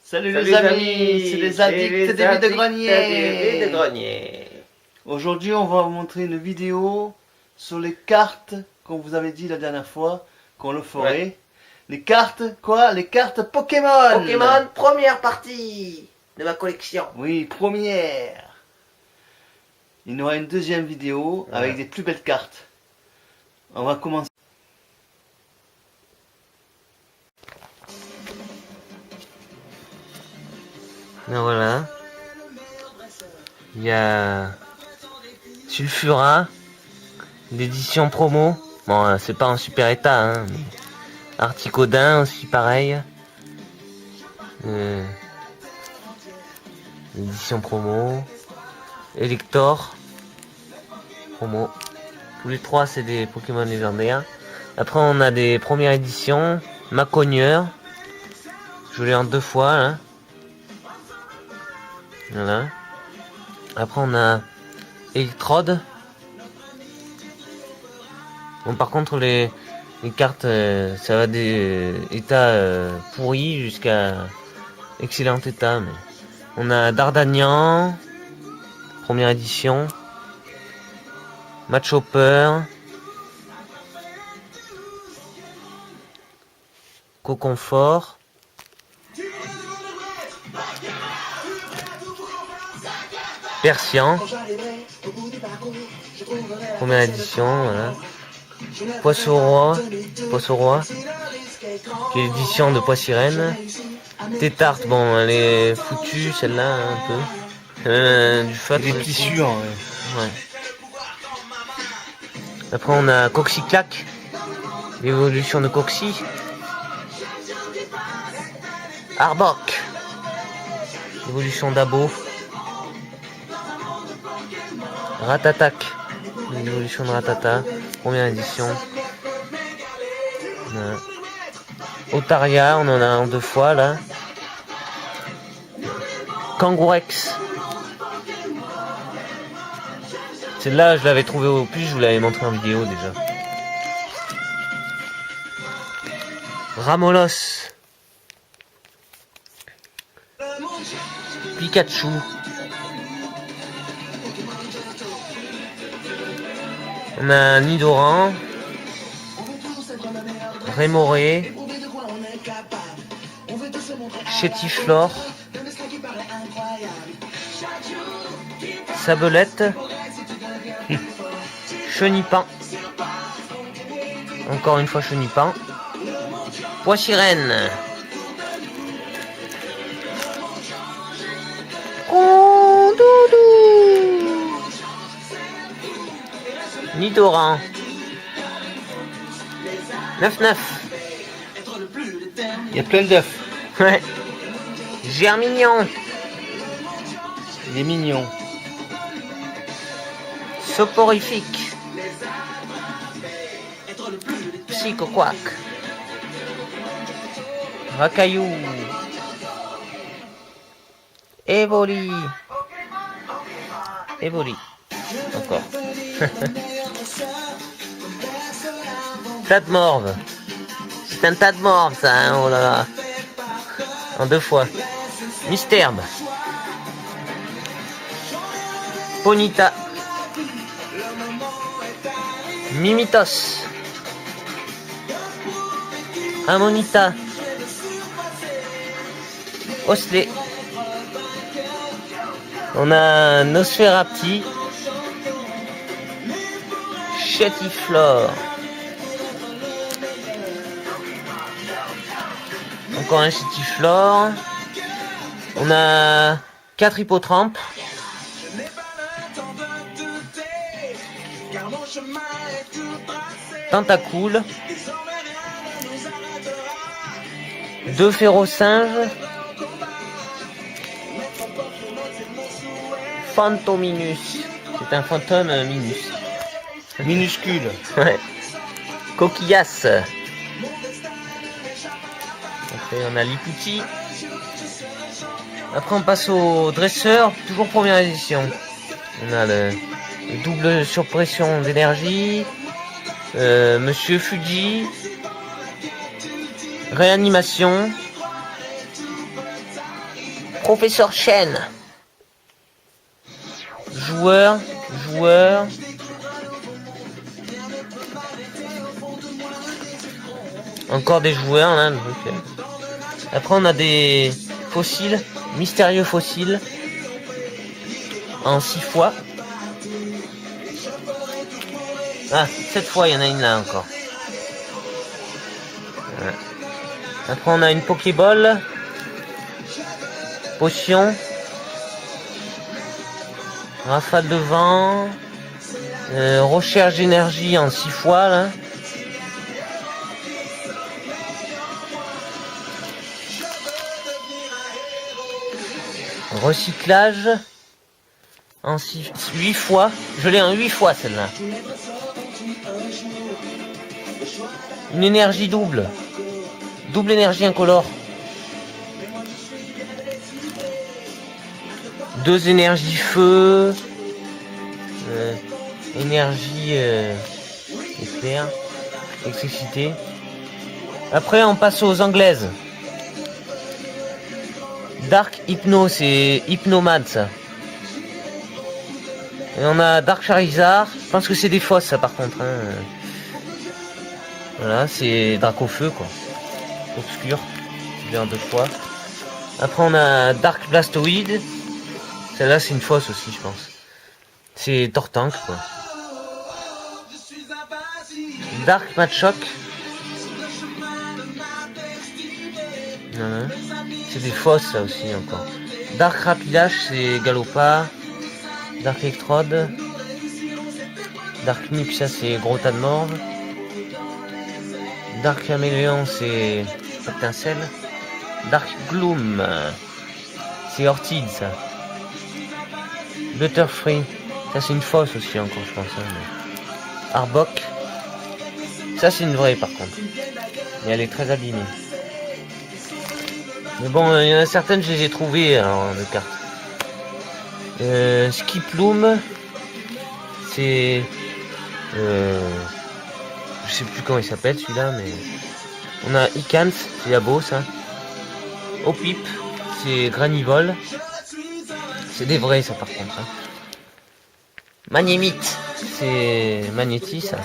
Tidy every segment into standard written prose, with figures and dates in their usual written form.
Salut, Salut les amis, c'est les addicts des vides de grenier. grenier. Aujourd'hui, on va vous montrer une vidéo sur les cartes qu'on vous avait dit la dernière fois qu'on le ferait. Ouais. Les cartes, quoi? Les cartes Pokémon. Pokémon, première partie de ma collection. Oui, première. Il y aura une deuxième vidéo Ouais. avec des plus belles cartes. On va commencer. Donc voilà. Il y a Sulfura, l'édition promo. Bon, c'est pas en super état, hein. Articodin aussi pareil. L'édition promo. Elector. Promo. Tous les trois c'est des Pokémon légendaires. Après on a des premières éditions. Macogneur. Je l'ai en 2 fois là. Voilà. Après on a Electrode. Bon par contre les cartes ça va des états pourris jusqu'à excellent état. Mais on a Dardanian. Première édition. Matchhopper. Coconfort. Persian. Première édition, voilà. Poisson-roi, qui est l'édition de Poissirène. Tétarte, bon, elle est foutue, celle-là, un peu. Du fat. Des petits suants, Ouais. Après, on a Coxyclac, l'évolution de Coxy. Arbok, évolution d'Abo. Ratatak, l'évolution de Ratata, première édition. Voilà. Otaria, on en a en 2 fois là. Kangourex. Celle-là, je l'avais trouvé au plus, je vous l'avais montré en vidéo déjà. Ramolos. Pikachu. On a Nidoran. Rémoré. Chétiflore. Sabelette. Chenipan. Encore une fois Chenipan. Poissirène. Nidoran. 9-9. Il y a plein d'œufs. Ouais. Germignon. Il est mignon. Soporifique. Psychoquack. Racaillou. Evoli. Evoli. Encore. Tadmorve. C'est un Tadmorve ça, hein, oh là là. En 2 fois. Misterbe. Ponita. Mimitos. Amonita. Osley. On a Nosferapti. Chétiflore. Encore un Chétiflore. On a 4 Hippotrampes. Tentacool. 2 Férocinges. Phantominus. C'est un fantôme minus. Minuscule. Ouais. Coquillas. Après on a Lipouti. Après on passe au dresseur, toujours première édition. On a le double surpression d'énergie. Monsieur Fuji. Réanimation. Professeur Chen. Joueur. Encore des joueurs là. Donc, après on a des fossiles, mystérieux fossiles en 6 fois. Ah, 7 fois, il y en a une là encore. Voilà. Après on a une Pokéball. Potion. Rafale de vent. Recherche d'énergie en 6 fois là. Recyclage en 8 fois. Je l'ai en 8 fois celle-là. Une énergie double. Double énergie incolore. 2 énergies feu. Énergie éclair. Électricité. Après on passe aux anglaises. Dark Hypno, c'est Hypnomad ça. Et on a Dark Charizard. Je pense que c'est des fausses ça par contre. Hein. Voilà, c'est Dracofeu quoi. Obscur. Je l'ai en 2 fois. Après on a Dark Blastoid. Celle-là c'est une fausse aussi je pense. C'est Tortank quoi. Dark Machoke. Voilà. C'est des fausses ça aussi encore. Dark Rapidash c'est Galopa. Dark Electrode. Dark Muk ça c'est Gros Tas de Morve. Dark Caméléon c'est Étincelle. Dark Gloom c'est Orchid ça. Butterfree ça c'est une fausse aussi encore je pense. Hein. Arbok ça c'est une vraie par contre. Mais elle est très abîmée. Mais bon, il y en a certaines, je les ai trouvées en de cartes. Skiploom, c'est... je sais plus comment il s'appelle celui-là, mais... On a Icans, c'est Yabo ça. Opip, c'est Granivol. C'est des vrais ça par contre. Hein. Magnémite, c'est Magnétis ça.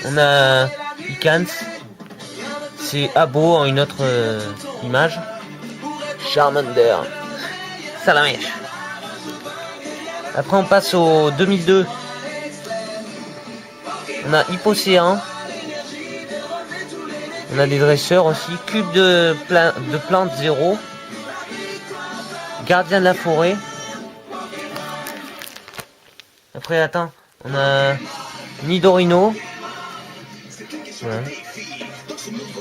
On a Icans. C'est Abo en une autre image. Charmander. Salamèche. Après on passe au 2002. On a Hypocéan. On a des dresseurs aussi. Cube de plantes 0. Gardien de la forêt. Après attends. On a Nidorino. Voilà.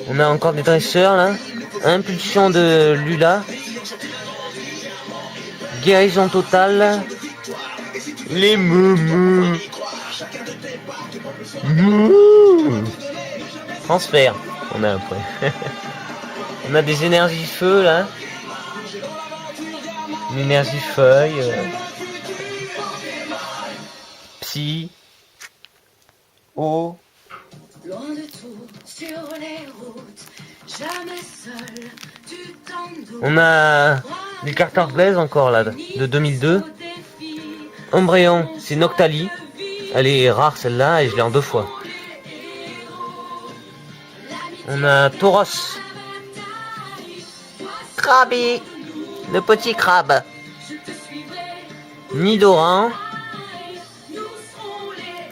On a encore des dresseurs là. Impulsion de Lula. Guérison totale. Les moumous. Transfert. On a après. On a des énergies feu là. Une énergie feuille. Psy. Eau. Loin de tout, sur les routes, jamais seul, tu t'en. On a des cartes anglaises encore là, de 2002. Umbreon, c'est Noctali. Elle est rare celle-là et je l'ai en 2 fois. On a Tauros. Krabi, le petit crabe. Nidoran.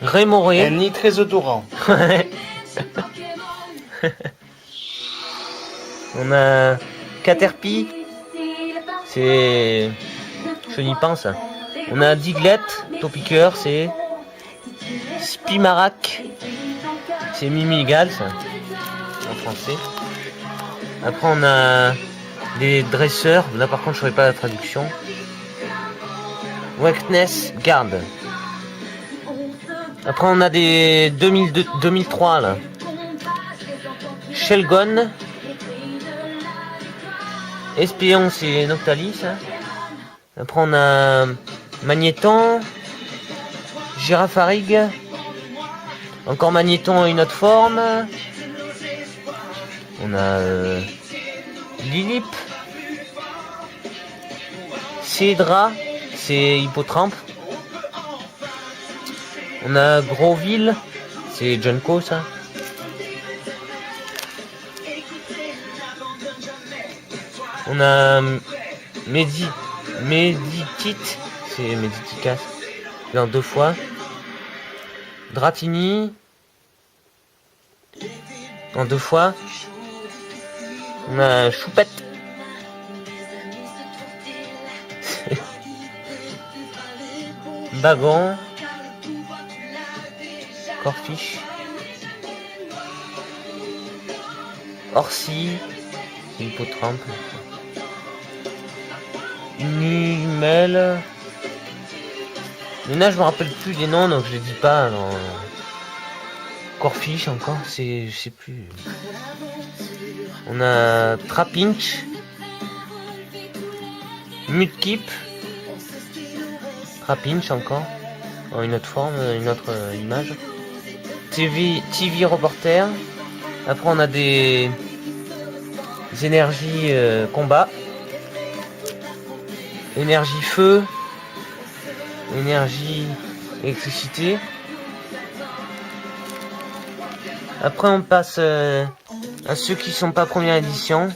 Rémoré. Un nid très odorant. On a Caterpie. C'est Chenipan ça. On a Diglett, Topiqueur, c'est Spimarac. C'est Mimigal ça. En français. Après on a des dresseurs. Là par contre je ne saurais pas la traduction. Weakness Guard. Après on a des 2003 là. Shelgon. Espion c'est Noctali ça. Après on a Magnéton. Girafarig. Encore Magnéton une autre forme. On a Lilip. Cédra, c'est Hippotrampe. On a Grosville, c'est Junko ça. On a Medikit, c'est Medicicas, dans 2 fois. Dratini, en 2 fois. On a Choupette. Bagon. Corfiche. Orsi. C'est Hippotrampe. Numel. Luna, je me rappelle plus des noms, donc je les dis pas. Non. Corfiche encore, je sais plus. On a Trapinch. Mudkip. Trapinch encore. En une autre forme, une autre image. TV Reporter. Après on a des énergies combat. Énergie feu. Énergie électricité. Après on passe à ceux qui sont pas première édition.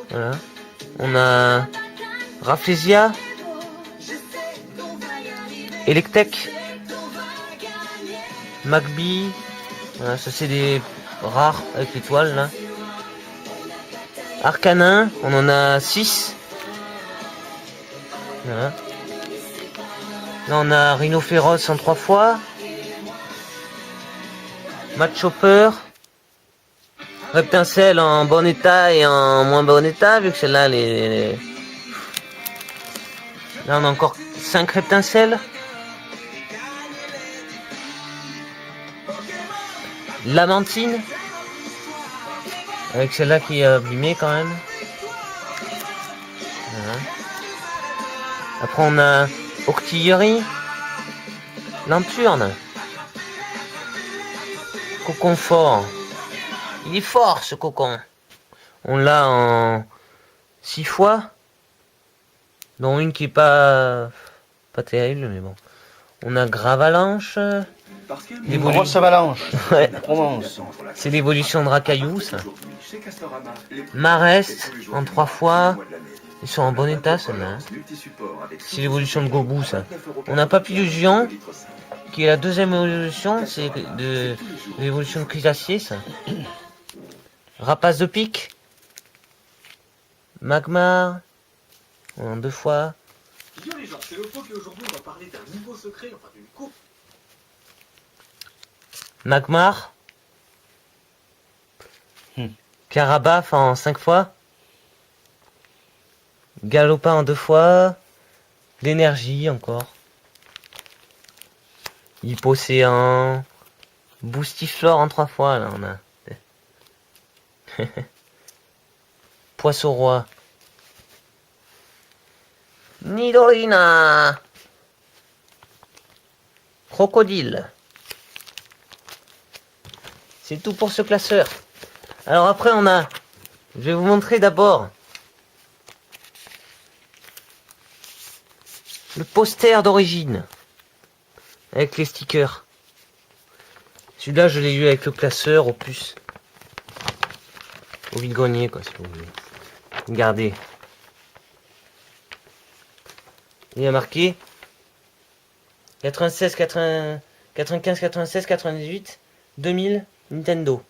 Voilà. On a Rafflesia. Electek. Magby. Voilà, ça c'est des rares avec l'étoile là. Arcanin, on en a 6. Voilà. Là on a Rhino Féroce en 3 fois. Match Chopper. Reptincelle en bon état et en moins bon état, vu que celle-là les... Là on a encore 5 Reptincelles. Lamantine. Avec celle-là qui est abîmée quand même. Voilà. Après on a Octillerie. Lanturne. Cocon fort. Il est fort ce cocon. On l'a en 6 fois. Dont une qui est pas terrible, mais bon. On a Gravalanche. Une grosse avalanche. Ouais. Provence. C'est l'évolution de Racaillou, ça. Marest, en 3 fois. Ils sont en bon état, ceux-là. C'est l'évolution de Gobou, ça. On a Papillusion, qui est la deuxième évolution. C'est de l'évolution de Crustacé, ça. Rapace de pique. Magmar. En 2 fois. Yo les gens, c'est le pot et aujourd'hui on va parler d'un niveau secret, enfin d'une coupe. Magmar. Carabaf en 5 fois. Galopin en 2 fois. L'énergie encore. Hypocéan. Boostiflore en 3 fois, là on a. Poisson roi. Nidorina. Crocodile. C'est tout pour ce classeur. Alors après on a... Je vais vous montrer d'abord le poster d'origine. Avec les stickers. Celui-là je l'ai eu avec le classeur au plus. Au vide-grenier quoi si vous voulez. Regardez. Il y a marqué 96, 95, 96, 98, 2000, Nintendo.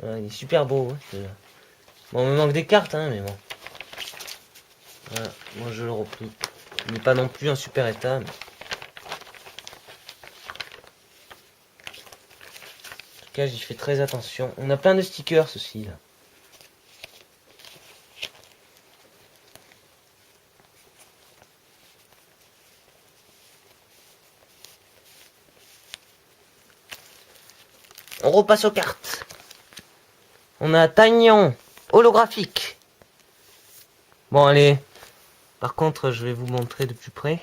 Voilà, il est super beau. Hein, celui-là. Bon, il me manque des cartes, hein, mais bon. Voilà, moi je le replie. Il n'est pas non plus en super état. Mais... En tout cas, j'y fais très attention. On a plein de stickers aussi, là. On repasse aux cartes. On a Tagnon, holographique. Bon, allez. Par contre, je vais vous montrer de plus près.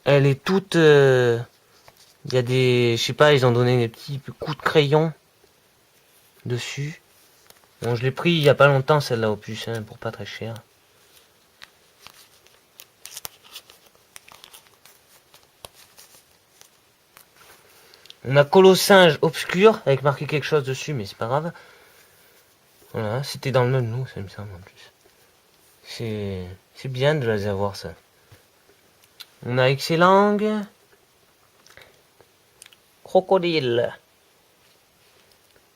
Elle est toute... Il y a des... Je sais pas, ils ont donné des petits coups de crayon dessus. Bon, je l'ai pris il y a pas longtemps, celle-là, au plus, hein, pour pas très cher. On a Colossinge obscur, avec marqué quelque chose dessus, mais c'est pas grave. Voilà, c'était dans le même lot, ça me semble, en plus. C'est bien de les avoir, ça. On a Excellang. Crocodile.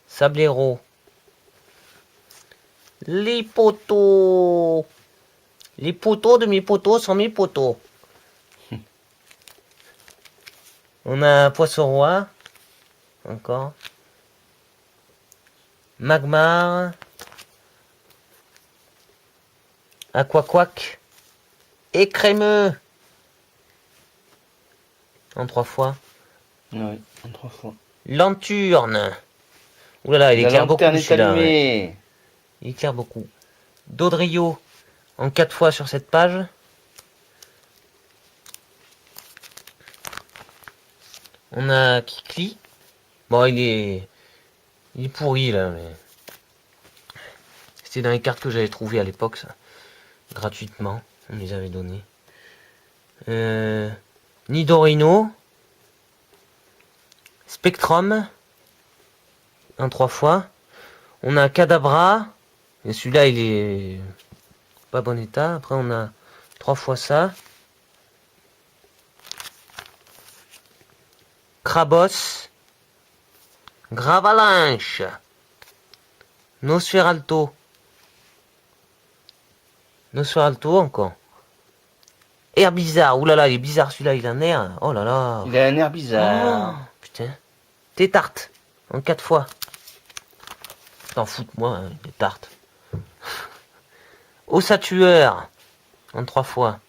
Sablero. Les poteaux. Les poteaux de mes poteaux sont mes poteaux. On a Poisson Roi. Encore. Magmar. Aquaquac. Et crémeux. En 3 fois. Oui, en 3 fois. Lanturne. Oulala, il La éclaire beaucoup lanterne est celui-là. Ouais. allumée. Il éclaire beaucoup. Dodrio en 4 fois sur cette page. On a Kikli. Bon, il est pourri là. Mais... c'était dans les cartes que j'avais trouvées à l'époque, ça. Gratuitement. On les avait données. Nidorino. Spectrum. En 3 fois. On a Kadabra. Et celui-là, il est pas bon état. Après, on a 3 fois ça. Krabos. Gravalanche. Nosferalto. Nosferalto encore. Air bizarre. Oulala, il est bizarre celui-là, il a un air. Oh là là. Il a un air bizarre. Oh, putain. Tétarte. En 4 fois. T'en fous de moi, hein, des tartes. Ossatueur. En 3 fois.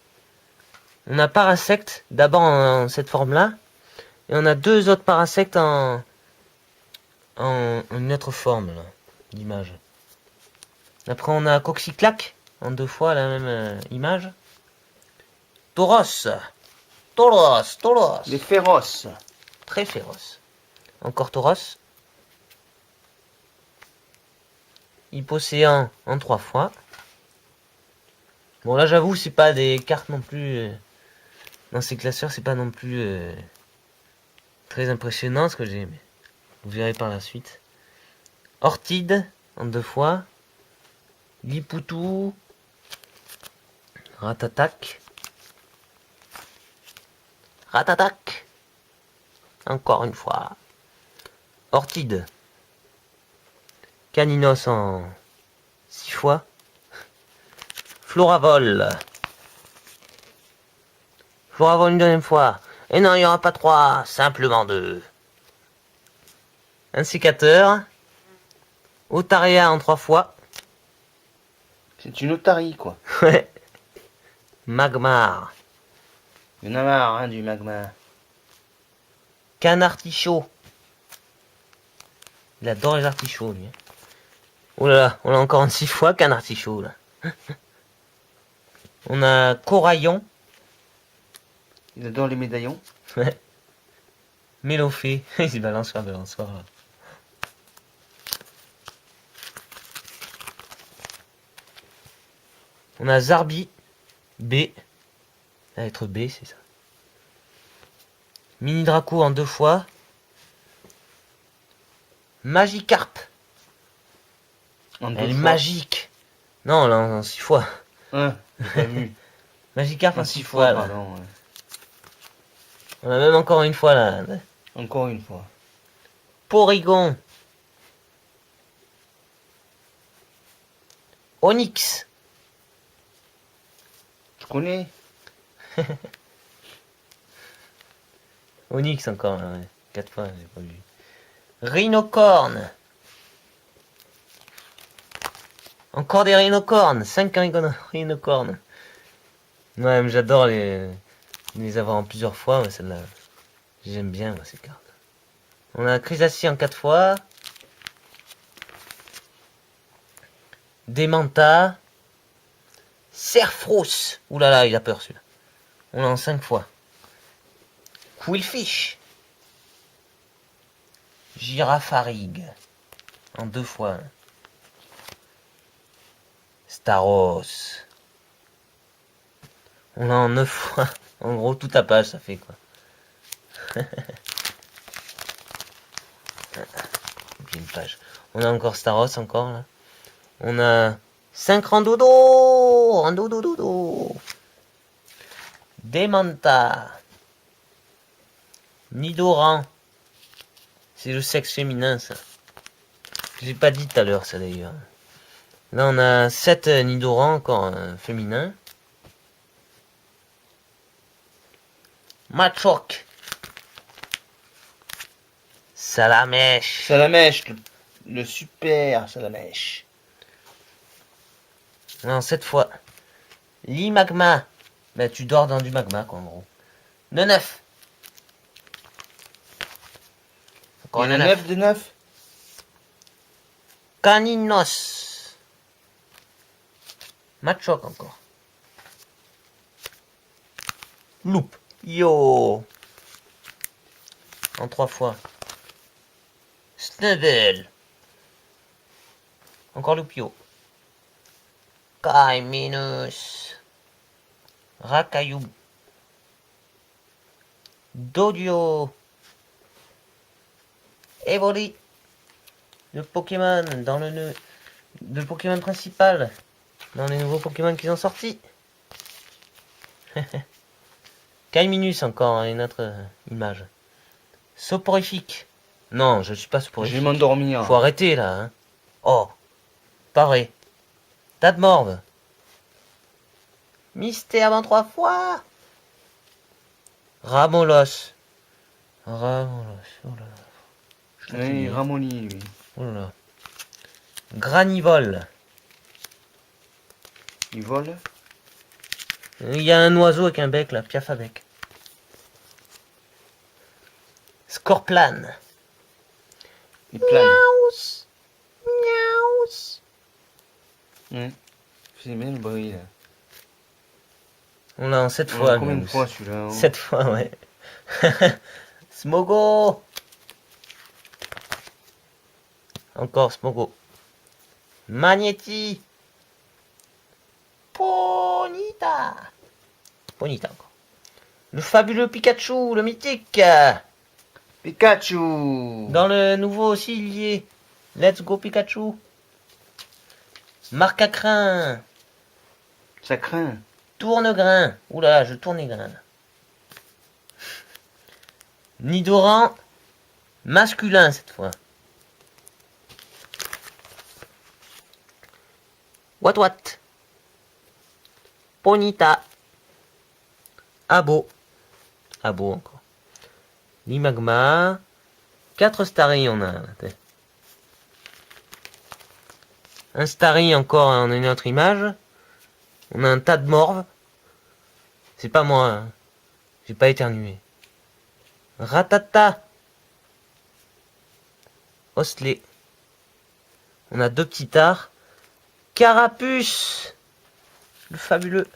On a Parasect, d'abord en cette forme-là. Et on a 2 autres Parasects en une autre forme, là, d'image. Après, on a Coxyclac, en 2 fois la même image. Tauros. Tauros. Les féroces. Très féroce. Encore Tauros. Hypocéan en 3 fois. Bon, là, j'avoue, c'est pas des cartes non plus... dans ces classeurs, c'est pas non plus très impressionnant ce que j'ai. Mais vous verrez par la suite. Ortide en 2 fois. Lipoutou. Ratatac. Ratatac. Encore une fois. Ortide. Caninos en 6 fois. Floravol. Floravol une deuxième fois. Et non, il n'y aura pas 3, simplement 2. Un sécateur. Otaria en 3 fois. C'est une otarie, quoi. Ouais. Magmar. Il y en a marre, hein, du magma. Canartichaut. Il adore les artichauts, lui. Oh là là, on a encore en 6 fois Canartichaut, là. On a Coraillon. Il adore les médaillons. Ouais. Mélophée. Il se balançoire, là. On a Zarbi. B. La lettre B, c'est ça. Mini Draco en 2 fois. Magikarp. En 2 Elle est fois. magique. Non, là, en 6 fois. Hein, j'ai pas vu. Magikarp en En 6 6 fois, fois, là. pardon. Ouais. On a même encore une fois, là. Encore une fois. Porygon. Onyx. Tu connais? Onyx encore, là, ouais. 4 fois, j'ai pas vu. Rhinocorne. Encore des rhinocornes. 5 rhinocornes. Ouais, mais j'adore les avoir en plusieurs fois, mais celle-là. J'aime bien, moi, ces cartes. On a Chrysassi en 4 fois. Demanta. Serfros. Oulala, il a peur celui-là. On l'a en 5 fois. Quillfish. Girafarig. En 2 fois. Staros. On l'a en 9 fois. En gros, toute la page, ça fait quoi. J'ai une page. On a encore Staros, encore là. On a 5 randodo. Randodododo. Demanta. Nidoran. C'est le sexe féminin, ça. Je l'ai pas dit tout à l'heure, ça d'ailleurs. Là, on a 7 Nidoran, encore féminin. Machoc. Salamèche. Salamèche, le super Salamèche. Non, cette fois. Limagma. Ben, tu dors dans du magma, quoi, en gros. Le 9. Encore Il y le en a 9. 9 de 9. Caninos. Machoc encore. Loup. Yo. En 3 fois. Snubble. Encore Loupio. Kaiminus. Rakayu. Dodio. Evoli. Le Pokémon dans le Pokémon principal. Dans les nouveaux Pokémon qui sont sortis. Kaiminus encore, une autre image. Soporifique. Non, je suis pas Je vais soporifique. m'endormir. Faut arrêter là. Hein. Oh, pas vrai. Tadmorbe. Mystère en 3 fois. Ramolos. Ramolos. Oh là là. Je suis Oui, fatigué. Ramoni, lui. Oh là là. Granivole. Il vole. Il y a un oiseau avec un bec là, piaf à bec. Scorplan. Il plane. Miaus. Miaus. Ouais. C'est bien le bruit, là. On l'a en 7 On fois. l'a combien de Miaus. fois, celui-là, hein? 7 fois, ouais. Smogo. Encore Smogo. Magnéti. Ponita. Ponita encore. Le fabuleux Pikachu, le mythique. Pikachu. Dans le nouveau aussi, il y est. Let's go Pikachu. Marc à crin. Ça craint. Tourne-grain. Oula, je tourne les grains. Nidoran. Masculin cette fois. What. Ponita. Abo. Abo encore. Limagma. 4 Starry on a. Un Starry encore en une autre image. On a un tas de morves. C'est pas moi. Hein. J'ai pas éternué. Ratata. Ostley. On a 2 petits tards. Carapuce. Le fabuleux.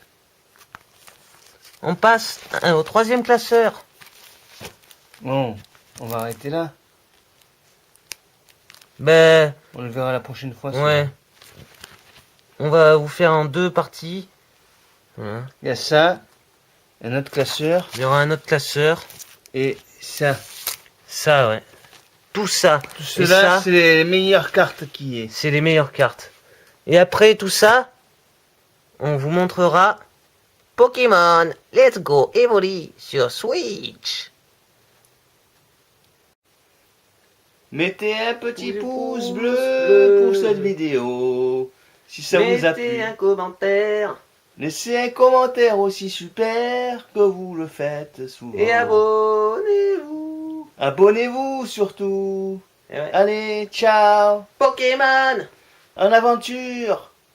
On passe au 3e classeur. Bon, on va arrêter là. Ben, On le verra la prochaine fois. ouais. On va vous faire en 2 parties. Voilà. Il y a ça, un autre classeur, Il y aura un autre classeur. et ça. Ça, ouais. Tout ça. Tout Et cela, ça, c'est les meilleures cartes qui est. c'est les meilleures cartes. Et après tout ça, on vous montrera Pokémon Let's Go Evoli sur Switch. Mettez un petit Oui, pouce pouce bleu bleu. pour cette vidéo. Si ça vous a plu. Mettez un commentaire Laissez un commentaire aussi super que vous le faites souvent. et abonnez-vous. Abonnez-vous surtout. Et ouais. Allez, ciao. Pokémon En aventure.